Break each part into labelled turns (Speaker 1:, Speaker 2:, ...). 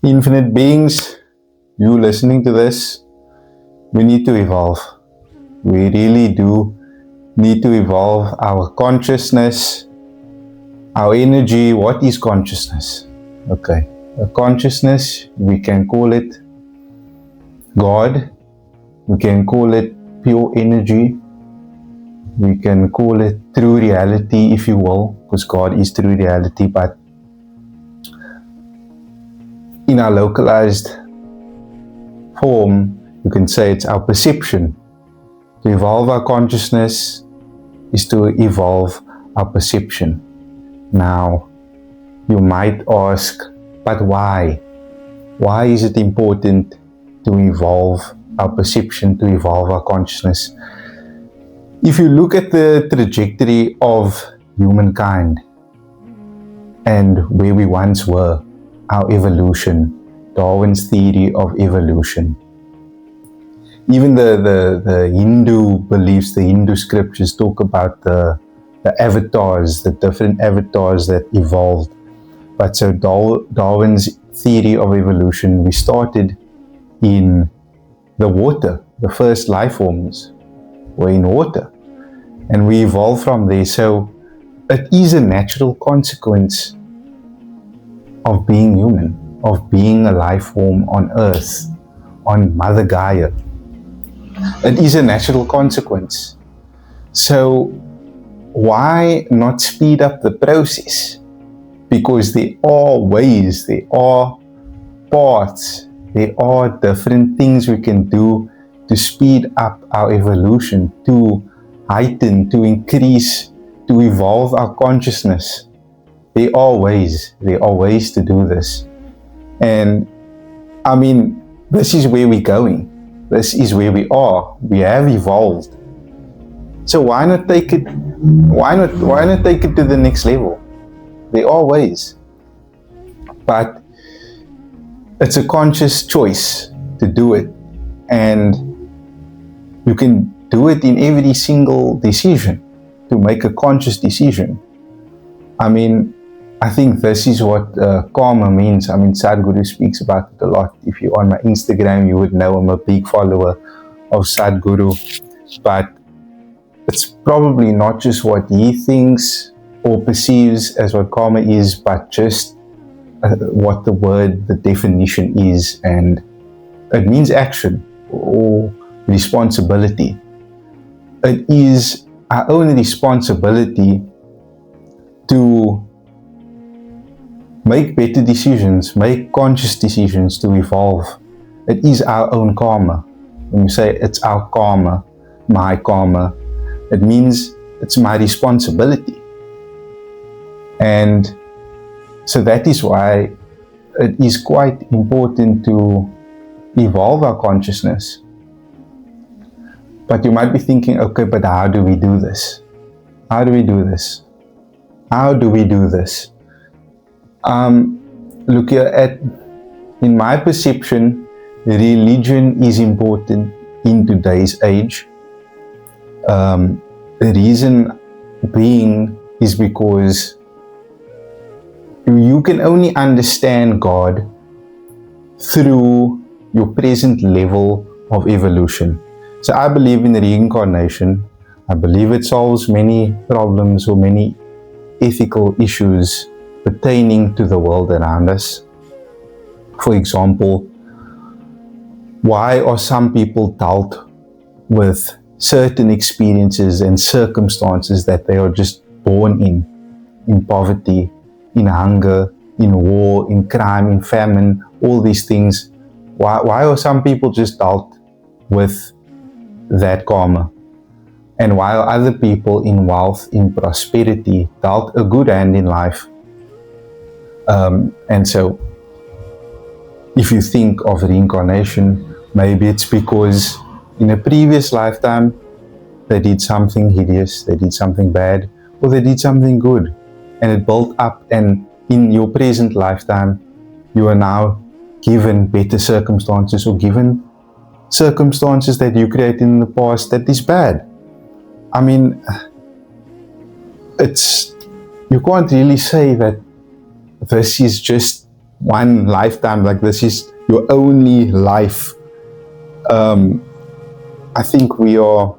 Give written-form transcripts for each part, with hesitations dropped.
Speaker 1: Infinite beings, you listening to this, we need to evolve. We really do need to evolve our consciousness, our energy. What is consciousness? Okay, a consciousness, we can call it God, we can call it pure energy, we can call it true reality, if you will, because God is true reality, but in our localized form, you can say it's our perception. To evolve our consciousness is to evolve our perception. Now, you might ask, but why? Why is it important to evolve our perception, to evolve our consciousness? If you look at the trajectory of humankind and where we once were, our evolution, Darwin's theory of evolution. Even the Hindu beliefs, the Hindu scriptures talk about the avatars, the different avatars that evolved. But so Darwin's theory of evolution, we started in the water. The first life forms were in water. And we evolved from there. So it is a natural consequence of being human, of being a life form on Earth, on Mother Gaia. It is a natural consequence. So why not speed up the process? Because there are ways, there are paths, there are different things we can do to speed up our evolution, to heighten, to increase, to evolve our consciousness. There are ways to do this. And I mean, this is where we're going. This is where we are. We have evolved. So why not take it to the next level? There are ways. But it's a conscious choice to do it. And you can do it in every single decision, to make a conscious decision. I mean, I think this is what karma means. I mean, Sadhguru speaks about it a lot. If you're on my Instagram, you would know I'm a big follower of Sadhguru. But it's probably not just what he thinks or perceives as what karma is, but just what the definition is. And it means action or responsibility. It is our own responsibility to make better decisions, make conscious decisions, to evolve. It is our own karma. When you say it's our karma, my karma, it means it's my responsibility. And so that is why it is quite important to evolve our consciousness. But you might be thinking, okay, but how do we do this? How do we do this? How do we do this? Look here, in my perception, religion is important in today's age. The reason being is because you can only understand God through your present level of evolution. So I believe in reincarnation. I believe it solves many problems or many ethical issues pertaining to the world around us. For example, why are some people dealt with certain experiences and circumstances that they are just born in poverty, in hunger, in war, in crime, in famine, all these things? Why are some people just dealt with that karma? And while other people in wealth, in prosperity, dealt a good hand in life. And so, if you think of reincarnation, maybe it's because in a previous lifetime, they did something hideous, they did something bad, or they did something good, and it built up, and in your present lifetime, you are now given better circumstances, or given circumstances that you created in the past that is bad. I mean, you can't really say that this is just one lifetime, like this is your only life. I think we are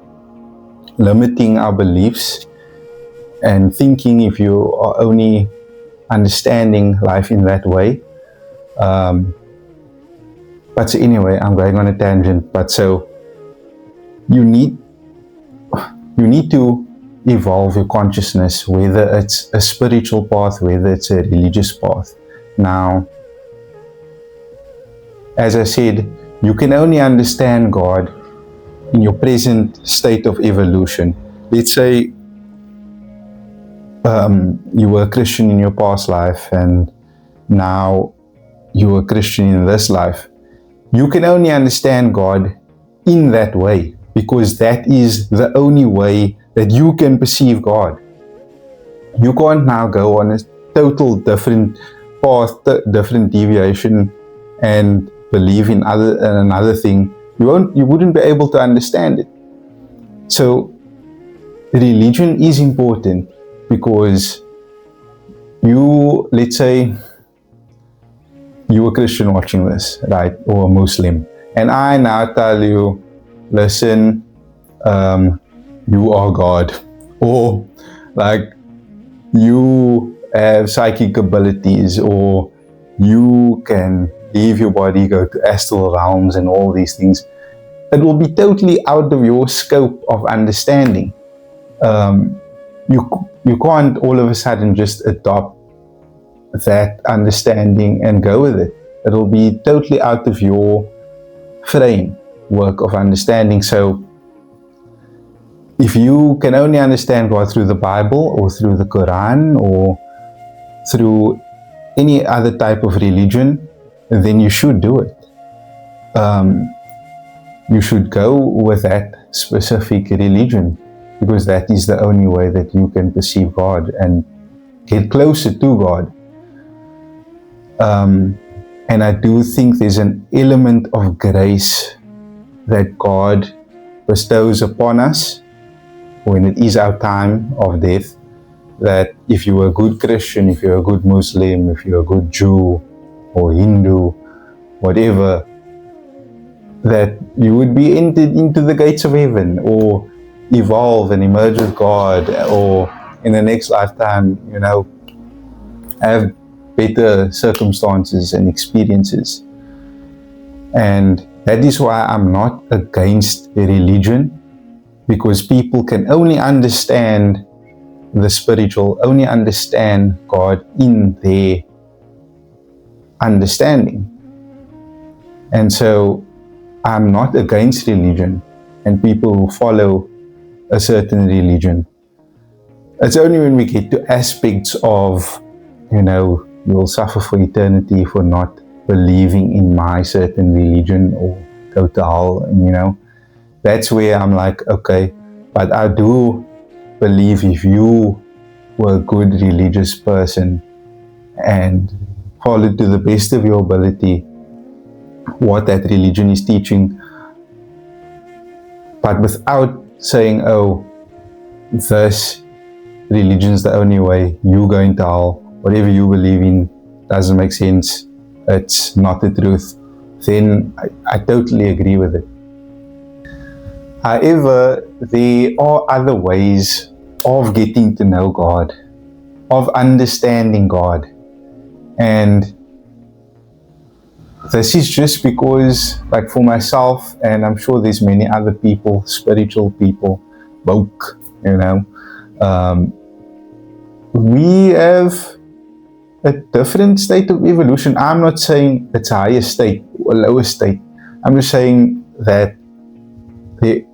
Speaker 1: limiting our beliefs and thinking if you are only understanding life in that way. But so anyway, I'm going on a tangent. But so you need to evolve your consciousness, whether it's a spiritual path, whether it's a religious path. Now, as I said, you can only understand God in your present state of evolution. Let's say you were a Christian in your past life and now you're a Christian in this life. You can only understand God in that way, because that is the only way that you can perceive God. You can't now go on a total different path, different deviation, and believe in another thing. You wouldn't be able to understand it. So religion is important, because let's say you're a Christian watching this, right, or a Muslim, and I now tell you, listen, you are God, or like you have psychic abilities, or you can leave your body, go to astral realms and all these things. It will be totally out of your scope of understanding. You can't all of a sudden just adopt that understanding and go with it. It'll be totally out of your framework of understanding. So if you can only understand God through the Bible or through the Quran or through any other type of religion, then you should do it. You should go with that specific religion, because that is the only way that you can perceive God and get closer to God. And I do think there's an element of grace that God bestows upon us when it is our time of death, that if you're a good Christian, if you're a good Muslim, if you're a good Jew or Hindu, whatever, that you would be entered into the gates of heaven, or evolve and emerge with God, or in the next lifetime, have better circumstances and experiences. And that is why I'm not against religion, because people can only understand the spiritual, only understand God in their understanding. And so I'm not against religion and people who follow a certain religion. It's only when we get to aspects of, you'll suffer for eternity for not believing in my certain religion, or go to hell, and that's where I'm like, okay, but I do believe if you were a good religious person and followed to the best of your ability what that religion is teaching, but without saying, oh, this religion's the only way, you go into hell, whatever you believe in doesn't make sense, it's not the truth, then I totally agree with it. However, there are other ways of getting to know God, of understanding God. And this is just because, like for myself, and I'm sure there's many other people, spiritual people, woke, we have a different state of evolution. I'm not saying it's a higher state or lower state. I'm just saying that there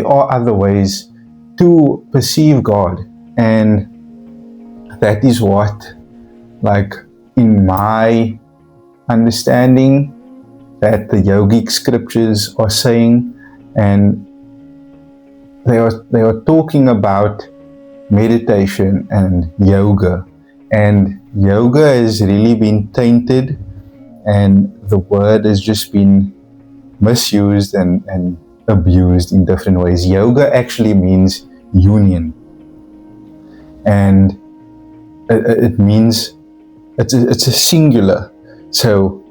Speaker 1: are other ways to perceive God. And that is what, like in my understanding, that the yogic scriptures are saying, and they are talking about meditation and yoga. And yoga has really been tainted, and the word has just been misused and abused in different ways. Yoga actually means union, and it means it's a singular. So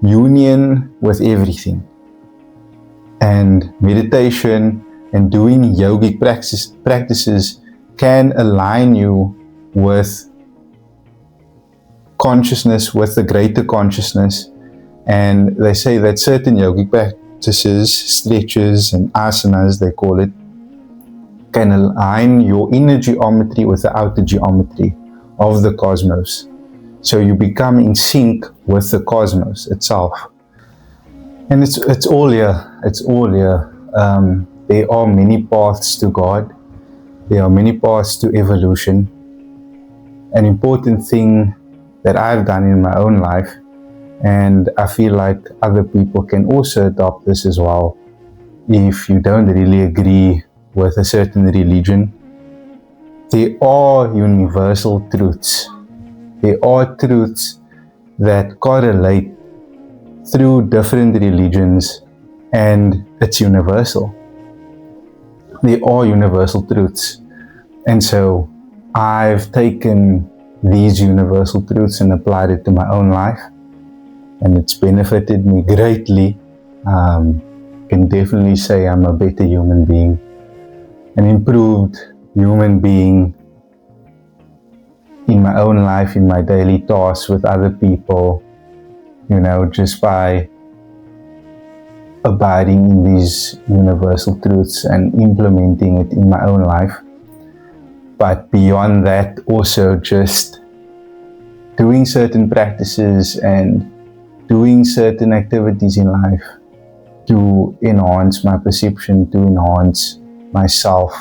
Speaker 1: union with everything. And meditation and doing yogic practices can align you with consciousness, with the greater consciousness. And they say that certain yogic practices, stretches and asanas, they call it, can align your inner geometry with the outer geometry of the cosmos. So you become in sync with the cosmos itself. And it's all here. It's all here. There are many paths to God. There are many paths to evolution. An important thing that I've done in my own life, and I feel like other people can also adopt this as well, if you don't really agree with a certain religion. There are universal truths. There are truths that correlate through different religions, and it's universal. There are universal truths. And so I've taken these universal truths and applied it to my own life, and it's benefited me greatly. Can definitely say I'm a better human being, an improved human being in my own life, in my daily tasks with other people, just by abiding in these universal truths and implementing it in my own life. But beyond that, also just doing certain practices and doing certain activities in life to enhance my perception, to enhance myself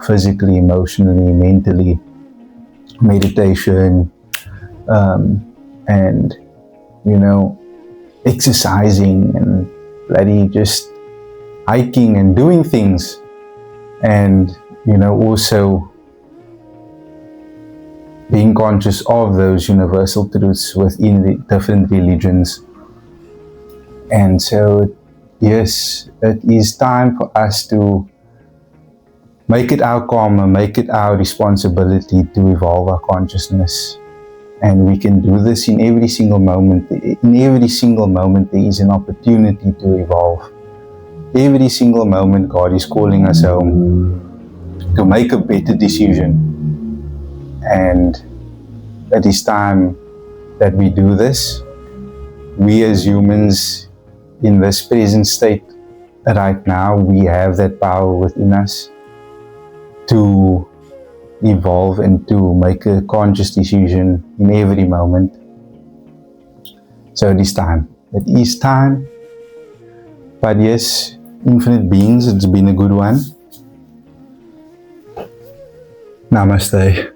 Speaker 1: physically, emotionally, mentally. Meditation, and exercising and bloody just hiking and doing things, and also being conscious of those universal truths within the different religions. And so yes, it is time for us to make it our karma, make it our responsibility to evolve our consciousness. And we can do this in every single moment. In every single moment there is an opportunity to evolve. Every single moment God is calling us home to make a better decision. And it is time that we do this. We as humans in this present state right now, we have that power within us to evolve and to make a conscious decision in every moment. So it is time. It is time. But yes, infinite beings, it's been a good one. Namaste.